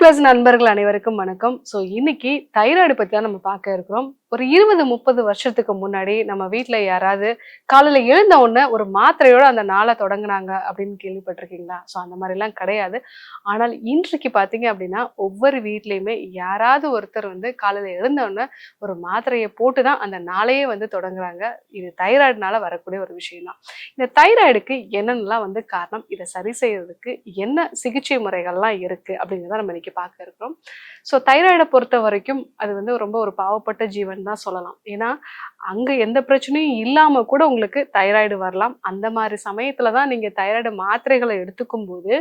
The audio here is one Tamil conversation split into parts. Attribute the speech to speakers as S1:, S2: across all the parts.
S1: பிளஸ் நண்பர்கள் அனைவருக்கும் வணக்கம். இன்னைக்கு தைராய்டு பத்தி தான் நம்ம பார்க்க இருக்கிறோம். ஒரு 20-30 வருஷத்துக்கு முன்னாடி நம்ம வீட்ல யாராவது காலையில எழுந்த உடனே ஒரு மாத்திரையோட அந்த நாளை தொடங்குனாங்க அப்படின்னு கேள்விப்பட்டிருக்கீங்களா? அந்த மாதிரிலாம் கிடையாது. ஆனால் இன்றைக்கு பார்த்தீங்க அப்படின்னா, ஒவ்வொரு வீட்லயுமே யாராவது ஒருத்தர் வந்து காலையில எழுந்த உடனே ஒரு மாத்திரையை போட்டு தான் அந்த நாளையே வந்து தொடங்குறாங்க. இது தைராய்டுனால வரக்கூடிய ஒரு விஷயம் தான். இந்த தைராய்டுக்கு என்னென்னலாம் வந்து காரணம்? இதை சரி செய்யறதுக்கு என்ன சிகிச்சை முறைகள்லாம் இருக்கு அப்படிங்கிறத நம்ம இன்னைக்கு பார்க்க இருக்கிறோம். தைராய்டை பொறுத்த வரைக்கும் அது வந்து ரொம்ப ஒரு பாவப்பட்ட ஜீவன் தான் சொல்லலாம். ஏன்னா அங்க எந்த பிரச்சனையும் இல்லாம கூட உங்களுக்கு தைராய்டு வரலாம். அந்த மாதிரி சமயத்துல தான் நீங்க தைராய்டு மாத்திரைகளை எடுத்துக்கும் போது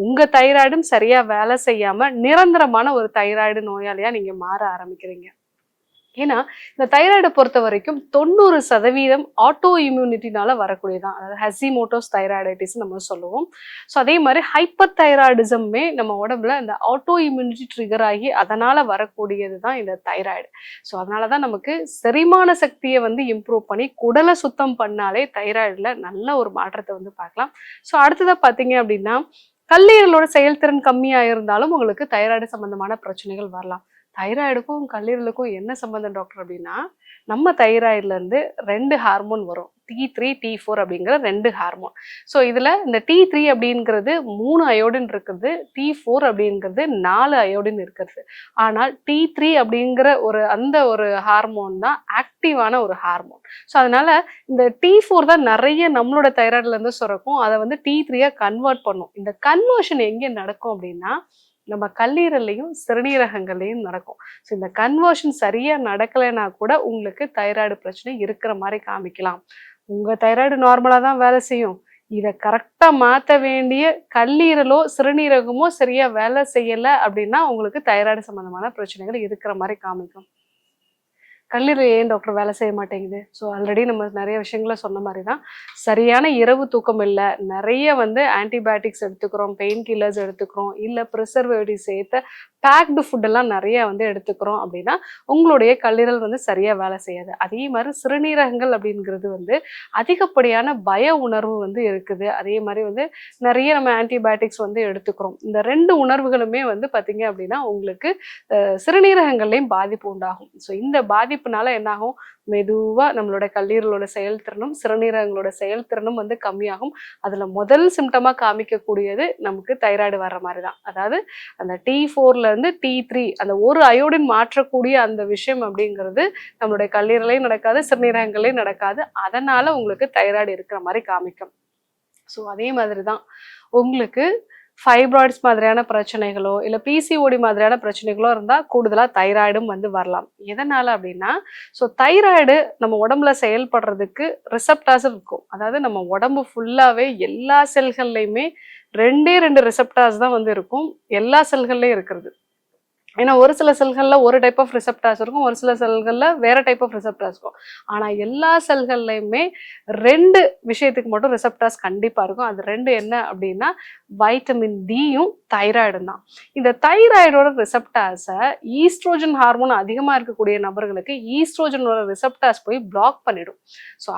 S1: உங்க தைராய்டும் சரியா வேலை செய்யாம நிரந்தரமான ஒரு தைராய்டு நோயாளியா நீங்க மாற ஆரம்பிக்கிறீங்க. ஏன்னா இந்த தைராய்டை பொறுத்த வரைக்கும் 90% ஆட்டோ இம்யூனிட்டினால வரக்கூடியதான். அதாவது ஹசிமோட்டோஸ் தைராய்டைட்டிஸ் நம்ம சொல்லுவோம். அதே மாதிரி ஹைப்பர் தைராய்டிசமே நம்ம உடம்புல இந்த ஆட்டோ இம்யூனிட்டி ட்ரிகர் ஆகி அதனால வரக்கூடியது தான் இந்த தைராய்டு. அதனாலதான் நமக்கு செரிமான சக்தியை வந்து இம்ப்ரூவ் பண்ணி குடலை சுத்தம் பண்ணாலே தைராய்டுல நல்ல ஒரு மாற்றத்தை வந்து பார்க்கலாம். அடுத்ததா பார்த்தீங்க அப்படின்னா, கல்லீரலோட செயல்திறன் கம்மியா இருந்தாலும் உங்களுக்கு தைராய்டு சம்பந்தமான பிரச்சனைகள் வரலாம். தைராய்டுக்கும் கல்லீரலுக்கும் என்ன சம்பந்தம் டாக்டர் அப்படின்னா, நம்ம தைராய்டுல இருந்து 2 ஹார்மோன் வரும். T3, T4 அப்படிங்கிற 2 ஹார்மோன். இதுல இந்த T3 அப்படிங்கிறது 3 அயோடின் இருக்குது, T4 அப்படிங்கிறது 4 அயோடின் இருக்கிறது. ஆனால் T3 அப்படிங்கிற அந்த ஒரு ஹார்மோன் தான் ஆக்டிவான ஒரு ஹார்மோன். அதனால இந்த T4 தான் நிறைய நம்மளோட தைராய்டுல இருந்து சுரக்கும். அதை வந்து T3 கன்வெர்ட் பண்ணும். இந்த கன்வர்ஷன் எங்க நடக்கும் அப்படின்னா, நம்ம கல்லீரல்லையும் சிறுநீரகங்கள்லையும் நடக்கும். இந்த கன்வர்ஷன் சரியா நடக்கலைன்னா கூட உங்களுக்கு தைராய்டு பிரச்சனை இருக்கிற மாதிரி காமிக்கலாம். உங்க தைராய்டு நார்மலா தான் வேலை செய்யும். இதை கரெக்டா மாத்த வேண்டிய கல்லீரலோ சிறுநீரகமோ சரியா வேலை செய்யல அப்படின்னா உங்களுக்கு தைராய்டு சம்பந்தமான பிரச்சனைகள் இருக்கிற மாதிரி காமிக்கும். கல்லீரல் ஏன் டாக்டர் வேலை செய்ய மாட்டேங்குது? ஆல்ரெடி நம்ம நிறைய விஷயங்கள சொன்ன மாதிரி தான். சரியான இரவு தூக்கம் இல்லை, நிறைய வந்து ஆன்டிபயோட்டிக்ஸ் எடுத்துக்கிறோம், பெயின் கில்லர்ஸ் எடுத்துக்கிறோம், இல்லை ப்ரிசர்வேட்டிவ் சேர்த்த பேக்டு ஃபுட்டெல்லாம் நிறைய வந்து எடுத்துக்கிறோம் அப்படின்னா உங்களுடைய கல்லீரல் வந்து சரியாக வேலை செய்யாது. அதே மாதிரி சிறுநீரகங்கள் அப்படிங்கிறது வந்து அதிகப்படியான பய உணர்வு வந்து இருக்குது. அதே மாதிரி வந்து நிறைய நம்ம ஆன்டிபயோட்டிக்ஸ் வந்து எடுத்துக்கிறோம். இந்த 2 உணர்வுகளுமே வந்து பார்த்தீங்க அப்படின்னா உங்களுக்கு சிறுநீரகங்கள்லையும் பாதிப்பு உண்டாகும். இந்த பாதிப்புனால என்னாகும், மெதுவா நம்மளோட கல்லீரலோட செயல்திறனும் சிறுநீரகங்களோட செயல்திறனும் வந்து கம்மியாகும். அதுல முதல் சிம்டமா காமிக்கக்கூடியது நமக்கு தைராய்டு வர்ற மாதிரி தான். அதாவது அந்த T4ல இருந்து T3 அந்த ஒரு அயோடின் மாற்றக்கூடிய அந்த விஷயம் அப்படிங்கிறது நம்மளுடைய கல்லீரலையும் நடக்காது, சிறுநீரகங்களையும் நடக்காது. அதனால உங்களுக்கு தைராய்டு இருக்கிற மாதிரி காமிக்கும். அதே மாதிரி தான் உங்களுக்கு ஃபைப்ராய்ட்ஸ் மாதிரியான பிரச்சனைகளோ இல்லை பிசிஓடி மாதிரியான பிரச்சனைகளோ இருந்தால் கூடுதலாக தைராய்டும் வந்து வரலாம். எதனால அப்படின்னா, தைராய்டு நம்ம உடம்புல செயல்படுறதுக்கு ரிசப்டார்ஸ் இருக்கும். அதாவது நம்ம உடம்பு ஃபுல்லாகவே எல்லா செல்கள்லையுமே 2 ரிசப்டார்ஸ் தான் வந்து இருக்கும். எல்லா செல்கள்லையும் இருக்கிறது. ஏன்னா ஒரு சில செல்களில் ஒரு டைப் ஆஃப் ரிசப்டார்ஸ் இருக்கும், ஒரு சில செல்களில் வேற டைப் ஆஃப் ரிசப்டார்ஸ் இருக்கும். ஆனால் எல்லா செல்கள்லையுமே 2 விஷயத்துக்கு மட்டும் ரிசப்டார்ஸ் கண்டிப்பாக இருக்கும். அது 2 என்ன அப்படின்னா, வைட்டமின் டியும் தைராய்டும் தான். இந்த தைராய்டோட ரிசப்டார்ஸை ஈஸ்ட்ரோஜன் ஹார்மோன் அதிகமாக இருக்கக்கூடிய நபர்களுக்கு ஈஸ்ட்ரோஜனோட ரிசப்டார்ஸ் போய் பிளாக் பண்ணிடும்.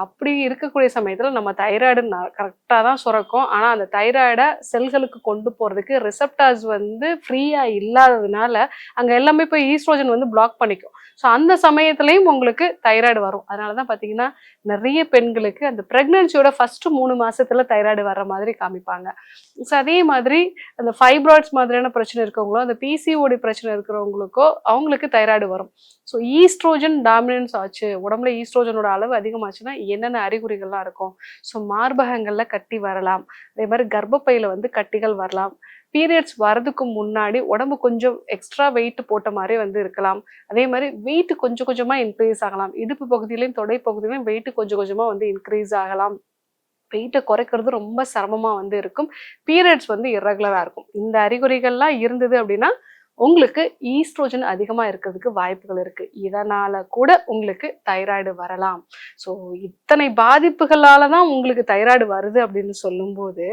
S1: அப்படி இருக்கக்கூடிய சமயத்தில் நம்ம தைராய்டு கரெக்டாக தான் சுரக்கும். ஆனால் அந்த தைராய்டை செல்களுக்கு கொண்டு போகிறதுக்கு ரிசப்டார்ஸ் வந்து ஃப்ரீயாக இல்லாததுனால அங்க எல்லாமே போய் ஈஸ்ட்ரோஜன் வந்து பிளாக் பண்ணிக்கும். அந்த சமயத்திலையும் உங்களுக்கு தைராய்டு வரும். அதனாலதான் பாத்தீங்கன்னா நிறைய பெண்களுக்கு அந்த பிரெக்னன்சியோட ஃபர்ஸ்ட் 3 மாசத்துல தைராய்டு வர்ற மாதிரி காமிப்பாங்க. அதே மாதிரி அந்த ஃபைப்ராய்ட்ஸ் மாதிரியான பிரச்சனை இருக்கவங்களோ, அந்த பிசிஓடி பிரச்சனை இருக்கிறவங்களுக்கோ அவங்களுக்கு தைராய்டு வரும். ஈஸ்ட்ரோஜன் டாமினன்ஸ் ஆச்சு, உடம்புல ஈஸ்ட்ரோஜனோட அளவு அதிகமாச்சுன்னா என்னென்ன அறிகுறிகள்லாம் இருக்கும்? மார்பகங்கள்ல கட்டி வரலாம், அதே மாதிரி கர்ப்பப்பையில வந்து கட்டிகள் வரலாம், பீரியட்ஸ் வரதுக்கு முன்னாடி உடம்பு கொஞ்சம் எக்ஸ்ட்ரா வெயிட் போட்ட மாதிரி வந்து இருக்கலாம். அதே மாதிரி வெயிட் கொஞ்சம் கொஞ்சமா இன்க்ரீஸ் ஆகலாம். இடுப்பு பகுதியிலையும் தொடை பகுதியிலையும் வெயிட் கொஞ்சம் கொஞ்சமா வந்து இன்க்ரீஸ் ஆகலாம். வெயிட்டை குறைக்கிறது ரொம்ப சிரமமா வந்து இருக்கும். பீரியட்ஸ் வந்து இர்ரெகுலரா இருக்கும். இந்த அறிகுறிகள்லாம் இருந்தது அப்படின்னா உங்களுக்கு ஈஸ்ட்ரோஜன் அதிகமா இருக்கிறதுக்கு வாய்ப்புகள் இருக்கு. இதனால கூட உங்களுக்கு தைராய்டு வரலாம். இத்தனை பாதிப்புகளால தான் உங்களுக்கு தைராய்டு வருது அப்படின்னு சொல்லும்போது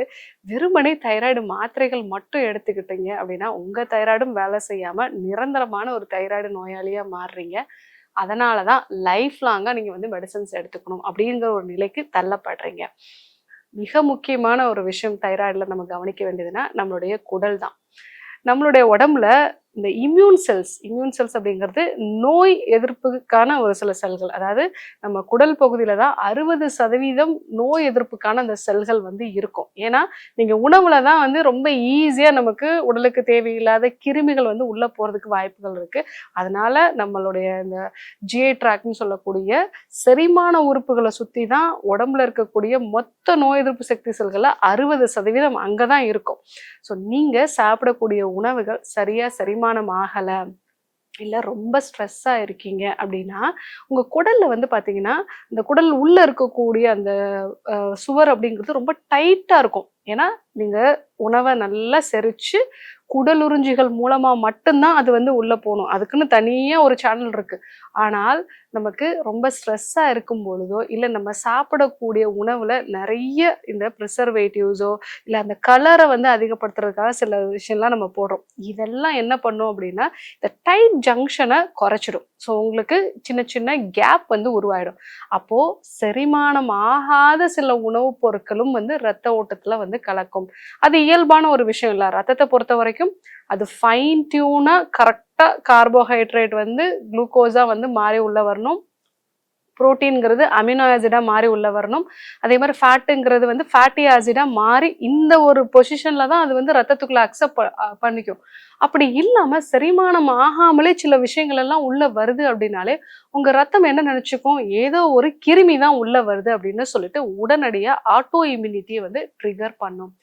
S1: வெறுமனே தைராய்டு மாத்திரைகள் மட்டும் எடுத்துக்கிட்டீங்க அப்படின்னா உங்க தைராய்டும் வேலை செய்யாம நிரந்தரமான ஒரு தைராய்டு நோயாளியா மாறுறீங்க. அதனாலதான் லைஃப் லாங்கா நீங்க வந்து மெடிசன்ஸ் எடுத்துக்கணும் அப்படிங்கிற ஒரு நிலைக்கு தள்ளப்படுறீங்க. மிக முக்கியமான ஒரு விஷயம் தைராய்டுல நம்ம கவனிக்க வேண்டியதுன்னா நம்மளுடைய குடல் தான். நம்மளுடைய உடம்புல இந்த இம்யூன் செல்ஸ் அப்படிங்கிறது நோய் எதிர்ப்புக்கான ஒரு சில செல்கள். அதாவது நம்ம குடல் பகுதியில தான் 60% நோய் எதிர்ப்புக்கான அந்த செல்கள் வந்து இருக்கும். ஏன்னா நீங்க உணவுல தான் வந்து ரொம்ப ஈஸியா நமக்கு உடலுக்கு தேவையில்லாத கிருமிகள் வந்து உள்ள போறதுக்கு வாய்ப்புகள் இருக்கு. அதனால நம்மளுடைய இந்த ஜிஐ ட்ராக்ட்னு சொல்லக்கூடிய செரிமான உறுப்புகளை சுத்தி தான் உடம்புல இருக்கக்கூடிய மொத்த நோய் எதிர்ப்பு சக்தி செல்கள்ல 60% அங்கதான் இருக்கும். ஸோ நீங்க சாப்பிடக்கூடிய உணவுகள் சரியா செரிமானம் ஆகல, இல்ல ரொம்ப ஸ்ட்ரெஸ்ஸா இருக்கீங்க அப்படின்னா, உங்க குடல்ல வந்து பாத்தீங்கன்னா, இந்த குடல் உள்ள இருக்கக்கூடிய அந்த சுவர் அப்படிங்கிறது ரொம்ப டைட்டா இருக்கும். ஏன்னா நீங்க உணவை நல்லா செரிச்சு குடலுறிஞ்சிகள் மூலமா மட்டும்தான் அது வந்து உள்ள போகணும். அதுக்குன்னு தனியா ஒரு சேனல் இருக்கு. ஆனால் நமக்கு ரொம்ப ஸ்ட்ரெஸ்ஸா இருக்கும் பொழுதோ, இல்ல நம்ம சாப்பிடக்கூடிய உணவுல நிறைய இந்த ப்ரிசர்வேட்டிவ்ஸோ, இல்ல அந்த கலரை வந்து அதிகப்படுத்துறதுக்காக சில விஷயம்லாம் நம்ம போடுறோம். இதெல்லாம் என்ன பண்ணும் அப்படின்னா, இந்த டைட் ஜங்ஷனை குறைச்சிடும். ஸோ உங்களுக்கு சின்ன சின்ன கேப் வந்து உருவாயிடும். அப்போ செரிமானம் ஆகாத சில உணவுப் பொருட்களும் வந்து ரத்த ஓட்டத்துல வந்து கலக்கும். அது இயல்பான ஒரு விஷயம் இல்ல. ரத்தத்தை பொறுத்த வரைக்கும் அது ஃபைன் டியூனா கரெக்டா கார்போஹைட்ரேட் வந்து குளுக்கோஸா வந்து மாறி உள்ள வரணும். புரோட்டீன்ங்கிறது அமினோ ஆசிடா மாறி உள்ள வரணும். அதே மாதிரி ஃபேட்டுங்கிறது வந்து ஃபேட்டி ஆசிடா மாறி இந்த ஒரு பொசிஷன்ல தான் அது வந்து ரத்தத்துக்குள்ள அக்செப்ட் பண்ணிக்கும். அப்படி இல்லாம செரிமானம் ஆகாமலே சில விஷயங்கள் எல்லாம் உள்ள வருது அப்படின்னாலே உங்க ரத்தம் என்ன நினைச்சுக்கும், ஏதோ ஒரு கிருமி தான் உள்ள வருது அப்படின்னு சொல்லிட்டு உடனடியா ஆட்டோ இம்யூனிட்டியை வந்து ட்ரிகர் பண்ணும்.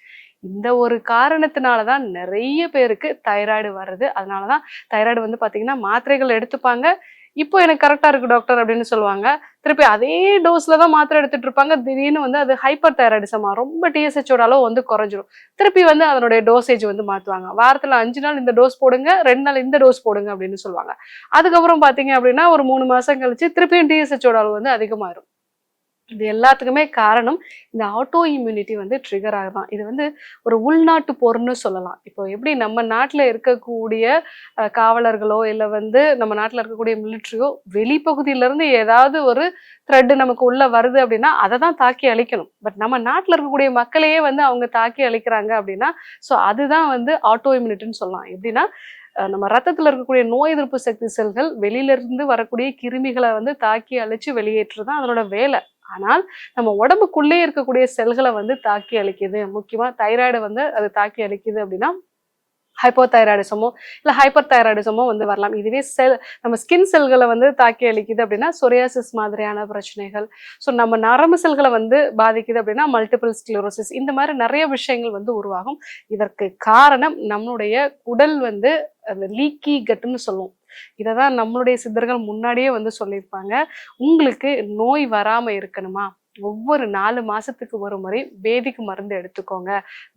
S1: இந்த ஒரு காரணத்தினாலதான் நிறைய பேருக்கு தைராய்டு வருது. அதனாலதான் தைராய்டு வந்து பாத்தீங்கன்னா மாத்திரைகள் எடுத்துப்பாங்க. இப்போ எனக்கு கரெக்டா இருக்கு டாக்டர் அப்படின்னு சொல்லுவாங்க. திருப்பி அதே டோஸ்ல தான் மாத்திரை எடுத்துட்டு இருப்பாங்க. திடீர்னு வந்து அது ஹைப்பர் தைராய்டிசமா ரொம்ப டிஎஸ்ஹெச்சோட அளவு வந்து குறைஞ்சிரும். திருப்பி வந்து அதனுடைய டோசேஜ் வந்து மாத்துவாங்க. வாரத்துல 5 நாள் இந்த டோஸ் போடுங்க, 2 நாள் இந்த டோஸ் போடுங்க அப்படின்னு சொல்லுவாங்க. அதுக்கப்புறம் பாத்தீங்க அப்படின்னா ஒரு 3 மாசம் கழிச்சு திருப்பியும் டிஎஸ்ஹெச்சோட அளவு வந்து அதிகமாயிரும். இது எல்லாத்துக்குமே காரணம் இந்த ஆட்டோ இம்யூனிட்டி வந்து ட்ரிகர் ஆகுதான். இது வந்து ஒரு உள்நாட்டு போர்ன்னு சொல்லலாம். இப்போ எப்படி நம்ம நாட்டுல இருக்கக்கூடிய காவலர்களோ இல்ல வந்து நம்ம நாட்டுல இருக்கக்கூடிய மிலிட்ரியோ வெளிப்பகுதியில இருந்து ஏதாவது ஒரு த்ரெட் நமக்கு உள்ள வருது அப்படின்னா அதை தான் தாக்கி அழிக்கணும். பட் நம்ம நாட்டுல இருக்கக்கூடிய மக்களையே வந்து அவங்க தாக்கி அழிக்கிறாங்க அப்படின்னா ஸோ அதுதான் வந்து ஆட்டோ இம்யூனிட்டின்னு சொல்லலாம். எப்படின்னா நம்ம ரத்தத்துல இருக்கக்கூடிய நோய் எதிர்ப்பு சக்தி செல்கள் வெளியில இருந்து வரக்கூடிய கிருமிகளை வந்து தாக்கி அழிச்சு வெளியேற்றுதான் அதனோட வேலை. ஆனால் நம்ம உடம்புக்குள்ளே இருக்கக்கூடிய செல்களை வந்து தாக்கி அழிக்குது. முக்கியமா தைராய்டு வந்து அது தாக்கி அழிக்குது அப்படின்னா ஹைப்போதைராய்டிசமோ இல்ல ஹைப்பர் தைராய்டிசமோ வந்து வரலாம். இதுவே நம்ம ஸ்கின் செல்களை வந்து தாக்கி அழிக்குது அப்படின்னா சொரியாசிஸ் மாதிரியான பிரச்சனைகள். ஸோ நம்ம நரம்பு செல்களை வந்து பாதிக்குது அப்படின்னா மல்டிபிள் ஸ்க்ளரோசிஸ். இந்த மாதிரி நிறைய விஷயங்கள் வந்து உருவாகும். இதற்கு காரணம் நம்மளுடைய குடல் வந்து அந்த லீக்கி கட்டுன்னு சொல்லுவோம். இததான் நம்மளுடைய சித்தர்கள் முன்னாடியே வந்து சொல்லியிருப்பாங்க. உங்களுக்கு நோய் வராம இருக்கணுமா, ஒவ்வொரு 4 மாசத்துக்கு ஒரு முறை பேதிக்கு மருந்து எடுத்துக்கோங்க.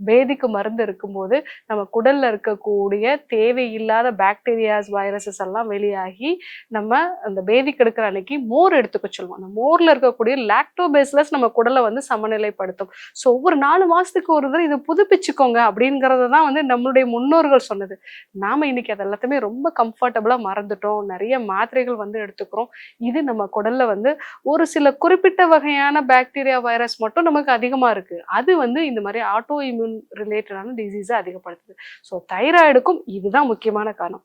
S1: பேதிக்கு மருந்து இருக்கும்போது நம்ம குடல்ல இருக்கக்கூடிய தேவையில்லாத பாக்டீரியாஸ் வைரஸஸ் எல்லாம் வெளியாகி நம்ம அந்த பேதிக்கு எடுக்கிற அன்னைக்கு மோர் எடுத்துக்க சொல்லுவோம். அந்த மோர்ல இருக்கக்கூடிய லாக்டோபேசிலஸ் நம்ம குடலை வந்து சமநிலைப்படுத்தும். ஸோ ஒவ்வொரு 4 மாசத்துக்கு ஒரு தடவை இதை புதுப்பிச்சுக்கோங்க அப்படிங்கறத தான் வந்து நம்மளுடைய முன்னோர்கள் சொன்னது. நாம இன்னைக்கு அது எல்லாத்தையுமே ரொம்ப கம்ஃபர்டபுளா மறந்துட்டோம். நிறைய மாத்திரைகள் வந்து எடுத்துக்கிறோம். இது நம்ம குடல்ல வந்து ஒரு சில குறிப்பிட்ட வகையான பாக்டீரியா வைரஸ் மட்டும் நமக்கு அதிகமா இருக்கு. அது வந்து இந்த மாதிரி ஆட்டோ இம்யூன் ரிலேட்டடான டிசீஸை அதிகப்படுத்துது. ஸோ தைராய்டுக்கும் இதுதான் முக்கியமான காரணம்.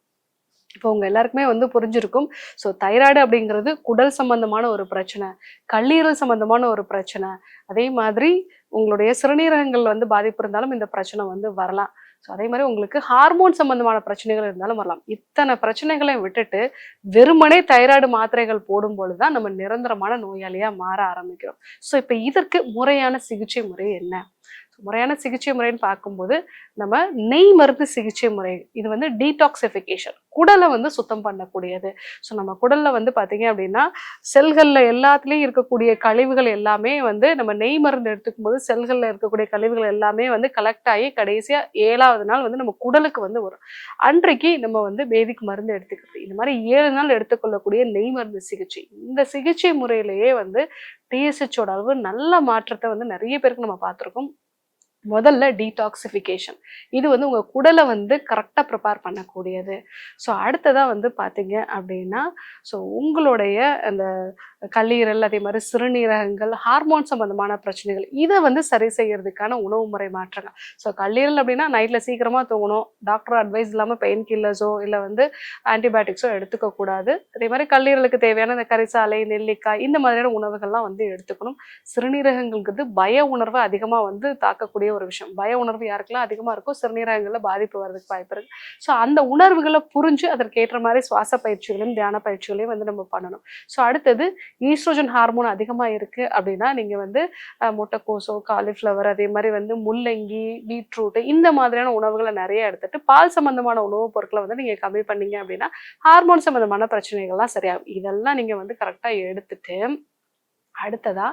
S1: இப்போ உங்க எல்லாருக்குமே வந்து புரிஞ்சிருக்கும். ஸோ தைராய்டு அப்படிங்கிறது குடல் சம்பந்தமான ஒரு பிரச்சனை, கல்லீரல் சம்பந்தமான ஒரு பிரச்சனை. அதே மாதிரி உங்களுடைய சிறுநீரகங்கள் வந்து பாதிப்பு இருந்தாலும் இந்த பிரச்சனை வந்து வரலாம். ஸோ அதே மாதிரி உங்களுக்கு ஹார்மோன் சம்பந்தமான பிரச்சனைகள் இருந்தாலும் வரலாம். இத்தனை பிரச்சனைகளையும் விட்டுட்டு வெறுமனே தைராய்டு மாத்திரைகள் போடும் பொழுதுதான் நம்ம நிரந்தரமான நோயாளியா மாற ஆரம்பிக்கிறோம். ஸோ இப்போ இதற்கு முறையான சிகிச்சை முறை என்ன? முறையான சிகிச்சை முறைன்னு பார்க்கும்போது நம்ம நெய் மருந்து சிகிச்சை முறை. இது வந்து டீடாக்சிஃபிகேஷன், குடலை வந்து சுத்தம் பண்ணக்கூடியது. ஸோ நம்ம குடல்ல வந்து பார்த்தீங்க அப்படின்னா செல்கள்ல எல்லாத்துலேயும் இருக்கக்கூடிய கழிவுகள் எல்லாமே வந்து நம்ம நெய் மருந்து எடுத்துக்கும் போது செல்கள்ல இருக்கக்கூடிய கழிவுகள் எல்லாமே வந்து கலெக்ட் ஆகி கடைசியா 7வது நாள் வந்து நம்ம குடலுக்கு வந்து வரும். அன்றைக்கு நம்ம வந்து பேதிக்கு மருந்து எடுத்துக்கிறது. இந்த மாதிரி 7 நாள் எடுத்துக்கொள்ளக்கூடிய நெய் மருந்து சிகிச்சை. இந்த சிகிச்சை முறையிலேயே வந்து டிஎஸ்ஹெச்சோட அளவு நல்ல மாற்றத்தை வந்து நிறைய பேருக்கு நம்ம பார்த்துருக்கோம். முதல்ல டீடாக்சிஃபிகேஷன். இது வந்து உங்க குடல வந்து கரெக்ட்டா ப்ரிப்பேர் பண்ணக்கூடியது. ஸோ அடுத்ததா வந்து பார்த்தீங்க அப்படின்னா, ஸோ உங்களுடைய அந்த கல்லீரல், அதே மாரி சிறுநீரகங்கள், ஹார்மோன் சம்மந்தமான பிரச்சனைகள், இத வந்து சரி செய்யறதுக்கான உணவு முறை மாற்றங்கள். ஸோ கல்லீரல் அப்படின்னா நைட்ல சீக்கிரமா தூங்கணும். டாக்டர் அட்வைஸ் இல்லாம பெயின் கில்லர்ஸோ, இல்ல வந்து ஆன்டிபயோட்டிக்ஸோ எடுத்துக்க கூடாது. அதே மாரி கல்லீரலுக்கு தேவையான இந்த கரிசாலை, நெல்லிக்காய் இந்த மாதிரியான உணவுகள்லாம் வந்து எடுத்துக்கணும். சிறுநீரகங்களுக்கு பய உணர்வ அதிகமா வந்து தாக்கக்கூடிய ஒரு விஷயம். பய உணர்வு யாருக்கெல்லாம் அதிகமா இருக்கோ, சிறுநீரகங்கள்ல பாதிப்பு வர்றதுக்கு வாய்ப்பு இருக்கு. ஸோ அந்த உணர்வுகள புரிஞ்சு அதற்கேற்ற மாரி சுவாச பயிற்சிகளையும், தியான பயிற்சிகளையும் வந்து நம்ம பண்ணணும். ஸோ அடுத்தது ஈஸ்ட்ரோஜன் ஹார்மோன் அதிகமா இருக்கு அப்படின்னா, நீங்க வந்து முட்டைக்கோஸோ, காலிஃப்ளவர் அதே மாரி வந்து முள்ளங்கி, பீட்ரூட் இந்த மாதிரியான உணவுகள நெறைய எடுத்துட்டு, பால் சம்மந்தமான உணவுப் பொருட்கள வந்து நீங்க கம்மி பண்ணீங்க அப்படின்னா, ஹார்மோன் சம்மந்தமான பிரச்சனைகள்லாம் சரியாகும். இதெல்லாம் நீங்க வந்து கரெக்ட்டா எடுத்துட்டு, அடுத்ததா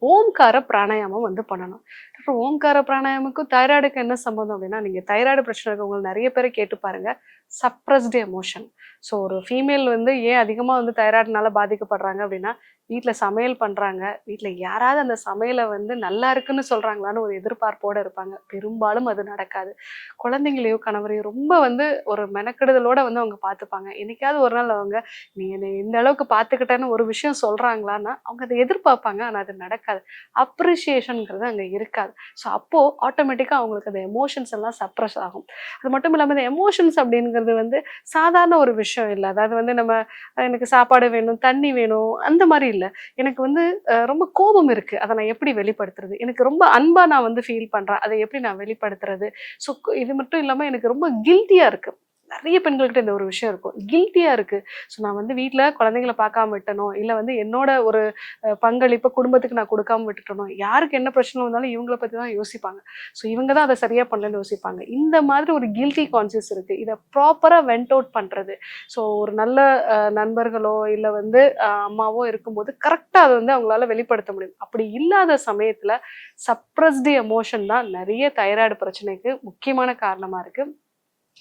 S1: ஓம்கார பிராணாயாமம் வந்து பண்ணணும். அப்புறம் ஓம்கார பிராணாயாமுக்கும் தைராய்டுக்கும் என்ன சம்பந்தம் அப்படின்னா, நீங்க தைராய்டு பிரச்சனை இருக்கவங்க நெறைய பேர கேட்டு பாருங்க. Suppressed emotion. ஸோ ஒரு ஃபீமேல் வந்து ஏன் அதிகமா வந்து தைராய்டுனால பாதிக்கப்படுறாங்க அப்படின்னா, வீட்ல சமையல் பண்றாங்க. வீட்ல யாராவது அந்த சமையல வந்து நல்லா இருக்குன்னு சொல்றாங்களான்னு ஒரு எதிர்பார்ப்போட இருப்பாங்க. பெரும்பாலும் அது நடக்காது. குழந்தைங்களையோ, கணவரையோ ரொம்ப வந்து ஒரு மெனக்கெடுதலோட வந்து அவங்க பார்த்துப்பாங்க. என்னைக்காவது ஒரு நாள் அவங்க, "நீ என்னை இந்த அளவுக்கு பார்த்துக்கிட்டன்னு" ஒரு விஷயம் சொல்றாங்களான்னா, அவங்க அத எதிர்பார்ப்பாங்க. ஆனா அது நடக்காது. அப்ரிசியேஷன்ங்கிறது அங்க இருக்காது. ஸோ அப்போ ஆட்டோமேட்டிக்கா அவங்களுக்கு அந்த எமோஷன்ஸ் எல்லாம் சப்ரஸ் ஆகும். அது மட்டும் இல்லாம இந்த எமோஷன்ஸ் அப்படிங்கிறது வந்து சாதாரண ஒரு விஷயம் இல்ல. அதாவது வந்து நம்ம எனக்கு சாப்பாடு வேணும், தண்ணி வேணும் அந்த மாரி இல்ல. எனக்கு வந்து ரொம்ப கோபம் இருக்கு. அத நான் எப்படி வெளிப்படுத்துறது? எனக்கு ரொம்ப அன்பா நான் வந்து ஃபீல் பண்றேன். அத எப்படி நான் வெளிப்படுத்துறது? ஸோ இது மட்டும் இல்லாம எனக்கு ரொம்ப கில்ட்டியா இருக்கு. நெறைய பெண்கள்கிட்ட இந்த ஒரு விஷயம் இருக்கும். கில்ட்டியா இருக்கு. ஸோ நான் வந்து வீட்ல குழந்தைங்கள பார்க்காம விட்டனோ, இல்ல வந்து என்னோட ஒரு பங்களிப்ப குடும்பத்துக்கு நான் குடுக்காம விட்டுட்டனோ, யாருக்கு என்ன பிரச்சனை வந்தாலும் இவங்கள பத்தி தான் யோசிப்பாங்க. ஸோ இவங்க தான் அத சரியா பண்ணலன்னு யோசிப்பாங்க. இந்த மாதிரி ஒரு கில்ட்டி கான்ஷியஸ் இருக்கு. இத ப்ராப்பரா வென்ட் அவுட் பண்றது. ஸோ ஒரு நல்ல நண்பர்களோ, இல்ல வந்து அம்மாவோ இருக்கும்போது கரெக்ட்டா அத வந்து அவங்களால வெளிப்படுத்த முடியும். அப்படி இல்லாத சமயத்துல சப்ரஸ்டு எமோஷன் தான் நெறைய தைராய்டு பிரச்சனைக்கு முக்கியமான காரணமா இருக்கு.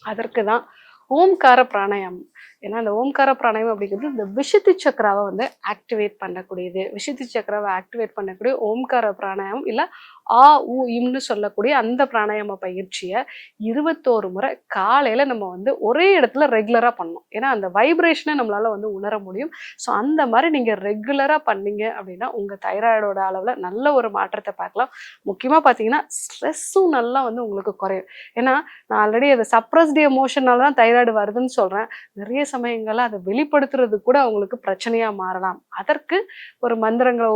S1: அதற்கு தான் ஓம்கார பிராணாயாமம். ஏன்னா, அந்த ஓம்கார பிராணாயாமம் அப்படிங்கிறது இந்த விஷுத்தி சக்ராவ வந்து ஆக்டிவேட் பண்ணக்கூடியது. விஷுத்தி சக்ராவ ஆக்டிவேட் பண்ணக்கூடிய ஓம்கார பிராணாயாமம் இல்ல ஆ, உ, இம்ன்னு சொல்லக்கூடிய அந்த பிராணாயாம பயிற்சிய 21 முறை காலையில நம்ம வந்து ஒரே இடத்துல ரெகுலரா பண்ணணும். ஏன்னா, அந்த வைப்ரேஷன நம்மளால வந்து உணர முடியும். ஸோ அந்த மாரி நீங்க ரெகுலரா பண்ணீங்க அப்படின்னா, உங்க தைராய்டோட அளவுல நல்ல ஒரு மாற்றத்த பார்க்கலாம். முக்கியமா பார்த்தீங்கன்னா, ஸ்ட்ரெஸ்ஸும் நல்லா வந்து உங்களுக்கு குறையும். ஏன்னா, நான் ஆல்ரெடி அத சப்ரஸ்டு எமோஷனால தான் தைராய்டு வருதுன்னு சொல்றேன். நிறைய சமயங்கள்ல அத வெளிப்படுத்துறது கூட அவங்களுக்கு பிரச்சனையா மாறலாம். அதற்கு ஒரு மந்திரங்கள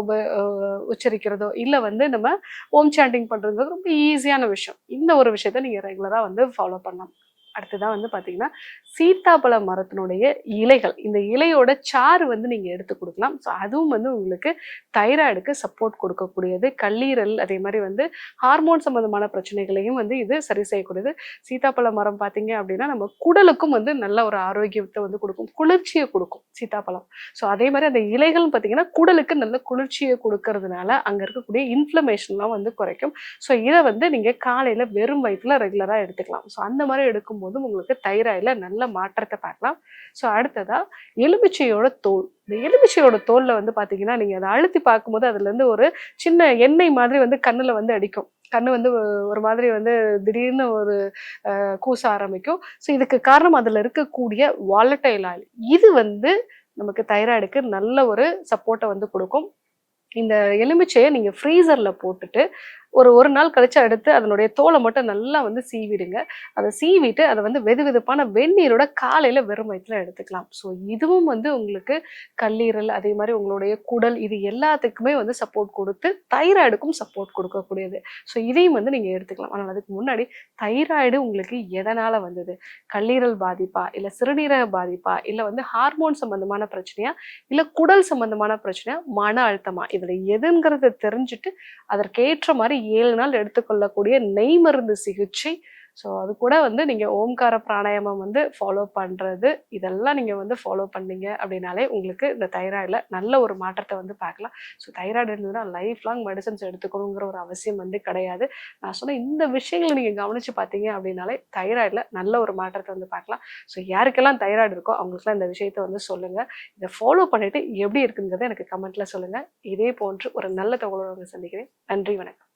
S1: உச்சரிக்கிறதோ, இல்ல வந்து நம்ம ஹோம் சாண்டிங் பண்றதுங்கிறது ரொம்ப ஈஸியான விஷயம். இந்த ஒரு விஷயத்த நீங்க ரெகுலரா வந்து ஃபாலோ பண்ணலாம். அடுத்ததா வந்து பார்த்தீங்கன்னா, சீத்தாப்பழ மரத்தினுடைய இலைகள். இந்த இலையோட சாறு வந்து நீங்க எடுத்து குடுக்கலாம். ஸோ அதுவும் வந்து உங்களுக்கு தைராய்டுக்கு சப்போர்ட் கொடுக்கக்கூடியது. கல்லீரல் அதே மாரி வந்து ஹார்மோன் சம்மந்தமான பிரச்சனைகளையும் வந்து இது சரி செய்யக்கூடியது. சீத்தாப்பழ மரம் பார்த்தீங்க அப்படின்னா, நம்ம குடலுக்கும் வந்து நல்ல ஒரு ஆரோக்கியத்த வந்து குடுக்கும். குளிர்ச்சிய குடுக்கும் சீத்தாப்பழம். ஸோ அதே மாரி அந்த இலைகள்னு பார்த்தீங்கன்னா, குடலுக்கு நல்ல குளிர்ச்சிய குடுக்கறதுனால, அங்க இருக்கக்கூடிய இன்ஃப்ளமேஷன்லாம் வந்து குறைக்கும். ஸோ இத வந்து நீங்க காலையில வெறும் வயித்துல ரெகுலரா எடுத்துக்கலாம். ஸோ அந்த மாரி எடுக்கும்போது உங்களுக்கு தைராய்டுல நல்ல மாற்றத்த பார்க்கலாம். ஸோ அடுத்ததா எலுமிச்சையோட தோல். இந்த எலுமிச்சையோட தோல்ல வந்து பார்த்தீங்கன்னா, நீங்க அத அழுத்தி பார்க்கும்போது அதுலருந்து ஒரு சின்ன எண்ணெய் மாதிரி வந்து கண்ணுல வந்து அடிக்கும். கண்ணு வந்து ஒரு மாதிரி வந்து திடீர்னு ஒரு கூச ஆரம்பிக்கும். ஸோ இதுக்கு காரணம் அதுல இருக்கக்கூடிய வாலட்டைல் ஆயில். இது வந்து நமக்கு தைராய்டுக்கு நல்ல ஒரு சப்போர்ட்ட வந்து குடுக்கும். இந்த எலுமிச்சைய நீங்க ஃப்ரீசர்ல போட்டுட்டு, ஒரு நாள் கழிச்சு எடுத்து அதனுடைய தோல மட்டும் நல்லா வந்து சீவிடுங்க. அத சீவிட்டு அத வந்து வெதுவெதுப்பான வெந்நீரோட காலையில வெறும் வயித்துல எடுத்துக்கலாம். ஸோ இதுவும் வந்து உங்களுக்கு கல்லீரல், அதே மாரி உங்களுடைய குடல் இது எல்லாத்துக்குமே வந்து சப்போர்ட் குடுத்து, தைராய்டுக்கும் சப்போர்ட் குடுக்கக்கூடியது. ஸோ இதையும் வந்து நீங்க எடுத்துக்கலாம். ஆனா அதுக்கு முன்னாடி தைராய்டு உங்களுக்கு எதனால வந்தது? கல்லீரல் பாதிப்பா? இல்ல சிறுநீரக பாதிப்பா? இல்ல வந்து ஹார்மோன் சம்பந்தமான பிரச்சனையா? இல்ல குடல் சம்பந்தமான பிரச்சனையா? மன அழுத்தமா? இதுல எதுங்கிறத தெரிஞ்சுட்டு, அதற்கேற்ற மாரி 7 நாள் எடுத்துக்கொள்ளக்கூடிய நெய் மருந்து சிகிச்சை. ஸோ அது கூட வந்து நீங்க ஓம்கார பிராணாயாமம் வந்து ஃபாலோ பண்றது. இதெல்லாம் நீங்க வந்து ஃபாலோ பண்ணீங்க அப்படின்னாலே, உங்களுக்கு இந்த தைராய்டுல நல்ல ஒரு மாற்றத்த வந்து பார்க்கலாம். ஸோ தைராய்டு இருந்ததுன்னா லைஃப் லாங் மெடிசின்ஸ் எடுத்துக்கணுங்கிற ஒரு அவசியம் வந்து கிடையாது. நான் சொன்ன இந்த விஷயங்கள நீங்க கவனிச்சு பார்த்தீங்க அப்படின்னாலே, தைராய்டுல நல்ல ஒரு மாற்றத்த வந்து பார்க்கலாம். ஸோ யாருக்கெல்லாம் தைராய்டு இருக்கோ, அவங்களுக்கெல்லாம் இந்த விஷயத்த வந்து சொல்லுங்க. இத ஃபாலோ பண்ணிட்டு எப்படி இருக்குங்கிறத எனக்கு கமெண்ட்ல சொல்லுங்க. இதே போன்று ஒரு நல்ல தகவலோட உங்கள சந்திக்கிறேன். நன்றி, வணக்கம்.